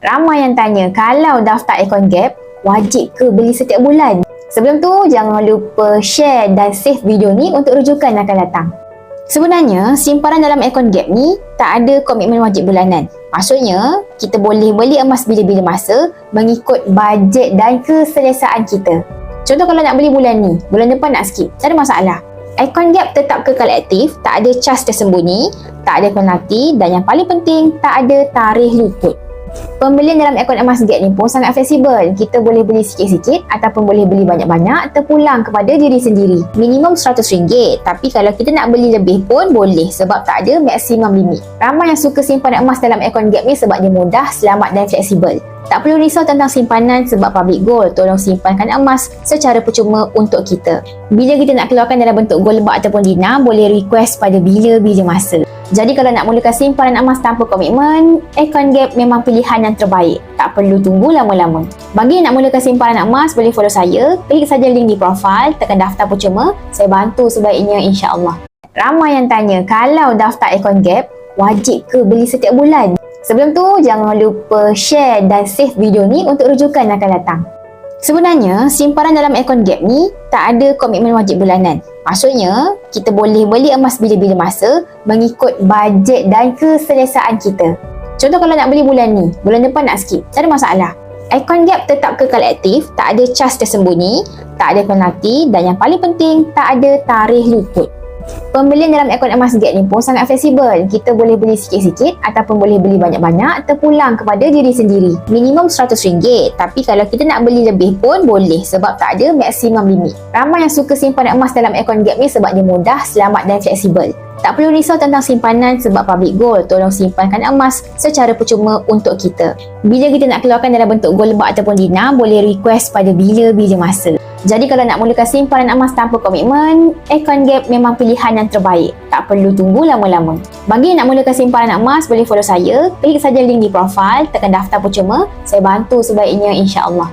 Ramai yang tanya, kalau daftar Aircon Gap, wajib ke beli setiap bulan? Sebelum tu, jangan lupa share dan save video ni untuk rujukan yang akan datang. Sebenarnya, simpanan dalam Aircon Gap ni tak ada komitmen wajib bulanan. Maksudnya, kita boleh beli emas bila-bila masa mengikut bajet dan keselesaan kita. Contoh kalau nak beli bulan ni, bulan depan nak skip, tak ada masalah. Aircon Gap tetap kekal aktif, tak ada cas tersembunyi, tak ada penalti dan yang paling penting, tak ada tarikh luput. Pembelian dalam akaun emas Gap ni pun sangat fleksibel. Kita boleh beli sikit-sikit ataupun boleh beli banyak-banyak terpulang kepada diri sendiri. Minimum RM100, tapi kalau kita nak beli lebih pun boleh sebab tak ada maksimum limit. Ramai yang suka simpan emas dalam akaun Gap ni sebab dia mudah, selamat dan fleksibel. Tak perlu risau tentang simpanan sebab public gold tolong simpankan emas secara percuma untuk kita. Bila kita nak keluarkan dalam bentuk gold lebat ataupun dinar, boleh request pada bila-bila masa. Jadi kalau nak mulakan simpanan emas tanpa komitmen, Aircon Gap memang pilihan yang terbaik. Tak perlu tunggu lama-lama. Bagi yang nak mulakan simpanan emas, boleh follow saya. Klik saja link di profil, tekan daftar percuma. Saya bantu sebaiknya insya-Allah. Ramai yang tanya, kalau daftar Aircon Gap, wajib ke beli setiap bulan? Sebelum tu, jangan lupa share dan save video ni untuk rujukan yang akan datang. Sebenarnya, simpanan dalam Aircon Gap ni tak ada komitmen wajib bulanan. Maksudnya, kita boleh beli emas bila-bila masa mengikut bajet dan keselesaan kita. Contoh kalau nak beli bulan ni, bulan depan nak skip, tak ada masalah. Aircon Gap tetap kekal aktif, tak ada cas tersembunyi, tak ada penalti dan yang paling penting, tak ada tarikh luput. Pembelian dalam akaun emas Gap ni pun sangat fleksibel. Kita boleh beli sikit-sikit ataupun boleh beli banyak-banyak terpulang kepada diri sendiri. Minimum RM100, tapi kalau kita nak beli lebih pun boleh sebab tak ada maksimum limit. Ramai yang suka simpan emas dalam akaun Gap ni sebab dia mudah, selamat dan fleksibel. Tak perlu risau tentang simpanan sebab public gold tolong simpankan emas secara percuma untuk kita. Bila kita nak keluarkan dalam bentuk gold lebat ataupun dinar, boleh request pada bila-bila masa. Jadi kalau nak mulakan simpanan emas tanpa komitmen, Aircon Gap memang pilihan yang terbaik. Tak perlu tunggu lama-lama. Bagi yang nak mulakan simpanan emas, boleh follow saya. Klik saja link di profil, tekan daftar percuma. Saya bantu sebaiknya insya-Allah.